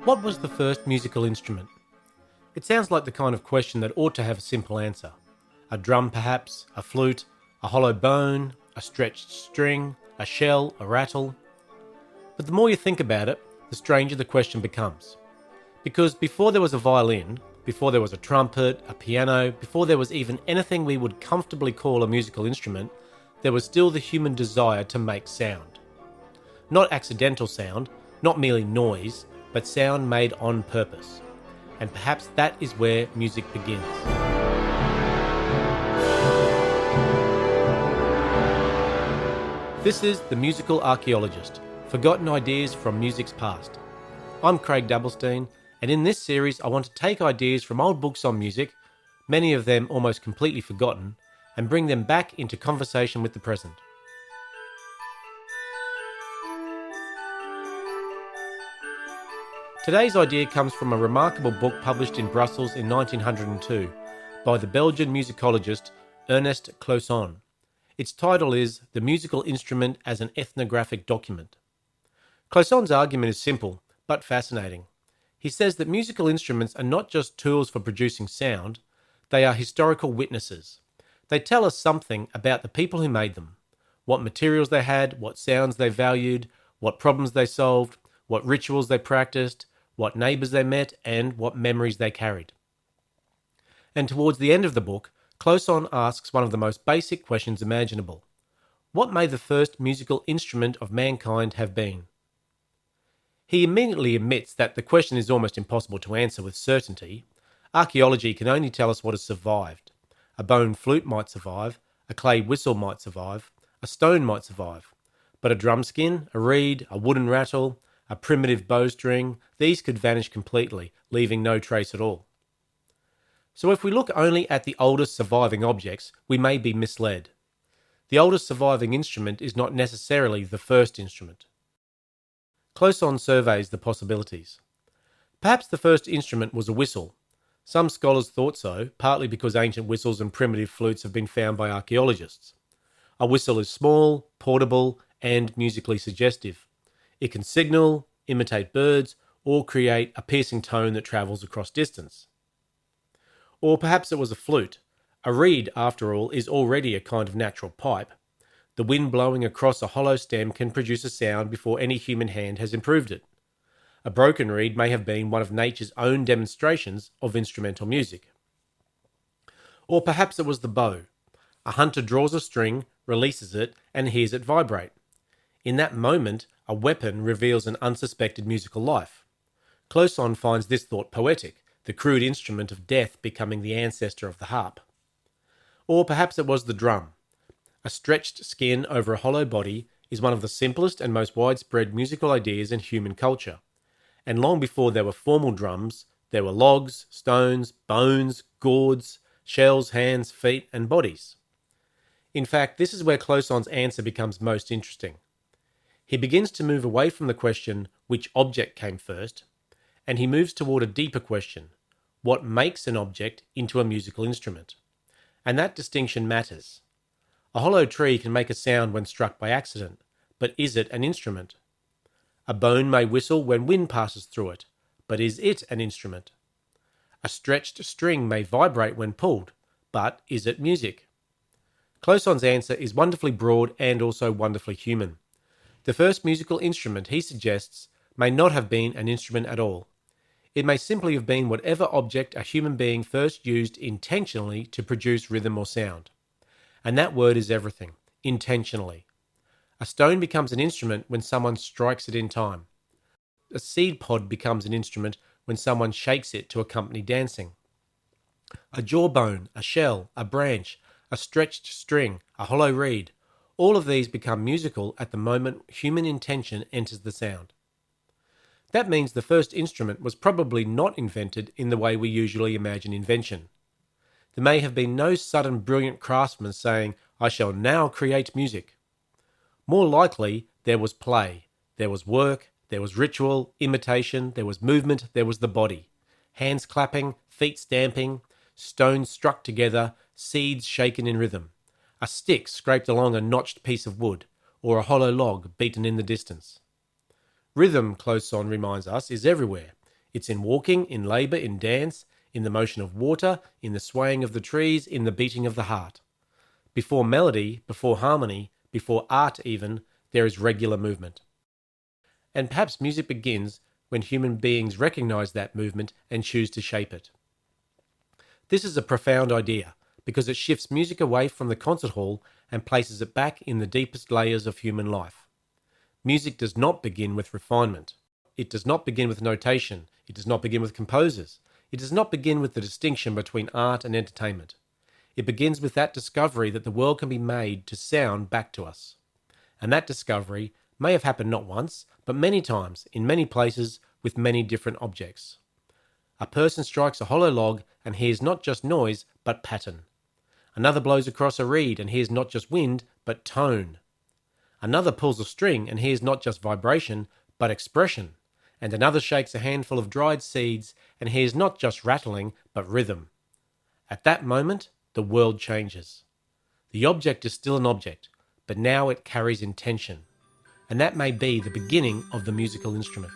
What was the first musical instrument? It sounds like the kind of question that ought to have a simple answer. A drum perhaps, a flute, a hollow bone, a stretched string, a shell, a rattle. But the more you think about it, the stranger the question becomes. Because before there was a violin, before there was a trumpet, a piano, before there was even anything we would comfortably call a musical instrument, there was still the human desire to make sound. Not accidental sound, not merely noise, but sound made on purpose. And perhaps that is where music begins. This is The Musical Archeologist, forgotten ideas from music's past. I'm Craig Dabelstein, and in this series I want to take ideas from old books on music, many of them almost completely forgotten, and bring them back into conversation with the present. Today's idea comes from a remarkable book published in Brussels in 1902 by the Belgian musicologist Ernest Closson. Its title is The Musical Instrument as an Ethnographic Document. Closson's argument is simple, but fascinating. He says that musical instruments are not just tools for producing sound, they are historical witnesses. They tell us something about the people who made them, what materials they had, what sounds they valued, what problems they solved, what rituals they practiced, what neighbours they met, and what memories they carried. And towards the end of the book, Closson asks one of the most basic questions imaginable. What may the first musical instrument of mankind have been? He immediately admits that the question is almost impossible to answer with certainty. Archaeology can only tell us what has survived. A bone flute might survive, a clay whistle might survive, a stone might survive. But a drumskin, a reed, a wooden rattle, a primitive bowstring, these could vanish completely, leaving no trace at all. So if we look only at the oldest surviving objects, we may be misled. The oldest surviving instrument is not necessarily the first instrument. Closson surveys the possibilities. Perhaps the first instrument was a whistle. Some scholars thought so, partly because ancient whistles and primitive flutes have been found by archaeologists. A whistle is small, portable, and musically suggestive. It can signal, imitate birds, or create a piercing tone that travels across distance. Or perhaps it was a flute. A reed, after all, is already a kind of natural pipe. The wind blowing across a hollow stem can produce a sound before any human hand has improved it. A broken reed may have been one of nature's own demonstrations of instrumental music. Or perhaps it was the bow. A hunter draws a string, releases it, and hears it vibrate. In that moment, a weapon reveals an unsuspected musical life. Closson finds this thought poetic, the crude instrument of death becoming the ancestor of the harp. Or perhaps it was the drum. A stretched skin over a hollow body is one of the simplest and most widespread musical ideas in human culture. And long before there were formal drums, there were logs, stones, bones, gourds, shells, hands, feet, and bodies. In fact, this is where Closson's answer becomes most interesting. He begins to move away from the question, which object came first, and he moves toward a deeper question, what makes an object into a musical instrument? And that distinction matters. A hollow tree can make a sound when struck by accident, but is it an instrument? A bone may whistle when wind passes through it, but is it an instrument? A stretched string may vibrate when pulled, but is it music? Closson's answer is wonderfully broad and also wonderfully human. The first musical instrument, he suggests, may not have been an instrument at all. It may simply have been whatever object a human being first used intentionally to produce rhythm or sound. And that word is everything, intentionally. A stone becomes an instrument when someone strikes it in time. A seed pod becomes an instrument when someone shakes it to accompany dancing. A jawbone, a shell, a branch, a stretched string, a hollow reed, all of these become musical at the moment human intention enters the sound. That means the first instrument was probably not invented in the way we usually imagine invention. There may have been no sudden brilliant craftsman saying, I shall now create music. More likely, there was play, there was work, there was ritual, imitation, there was movement, there was the body. Hands clapping, feet stamping, stones struck together, seeds shaken in rhythm. A stick scraped along a notched piece of wood, or a hollow log beaten in the distance. Rhythm, Closson reminds us, is everywhere. It's in walking, in labour, in dance, in the motion of water, in the swaying of the trees, in the beating of the heart. Before melody, before harmony, before art even, there is regular movement. And perhaps music begins when human beings recognise that movement and choose to shape it. This is a profound idea because it shifts music away from the concert hall and places it back in the deepest layers of human life. Music does not begin with refinement. It does not begin with notation. It does not begin with composers. It does not begin with the distinction between art and entertainment. It begins with that discovery that the world can be made to sound back to us. And that discovery may have happened not once, but many times, in many places, with many different objects. A person strikes a hollow log and hears not just noise, but pattern. Another blows across a reed and hears not just wind, but tone. Another pulls a string and hears not just vibration, but expression. And another shakes a handful of dried seeds and hears not just rattling, but rhythm. At that moment, the world changes. The object is still an object, but now it carries intention. And that may be the beginning of the musical instrument.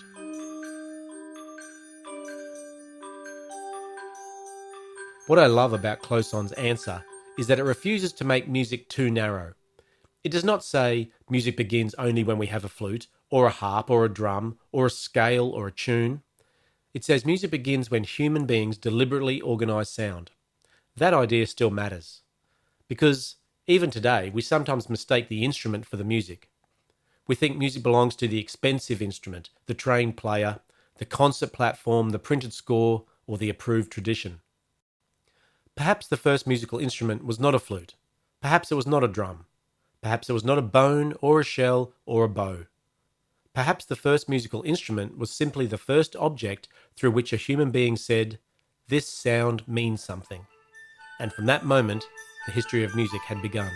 What I love about Closson's answer is that it refuses to make music too narrow. It does not say music begins only when we have a flute, or a harp, or a drum, or a scale, or a tune. It says music begins when human beings deliberately organise sound. That idea still matters. Because even today, we sometimes mistake the instrument for the music. We think music belongs to the expensive instrument, the trained player, the concert platform, the printed score, or the approved tradition. Perhaps the first musical instrument was not a flute. Perhaps it was not a drum. Perhaps it was not a bone, or a shell, or a bow. Perhaps the first musical instrument was simply the first object through which a human being said, "This sound means something." And from that moment, the history of music had begun.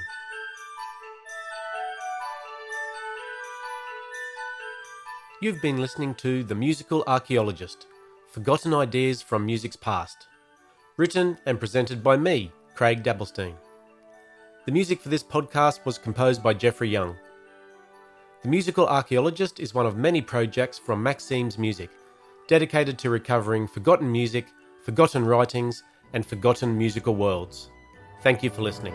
You've been listening to The Musical Archeologist, Forgotten Ideas from Music's Past. Written and presented by me, Craig Dabelstein. The music for this podcast was composed by Jeffrey Young. The Musical Archeologist is one of many projects from Maxime's Music, dedicated to recovering forgotten music, forgotten writings, and forgotten musical worlds. Thank you for listening.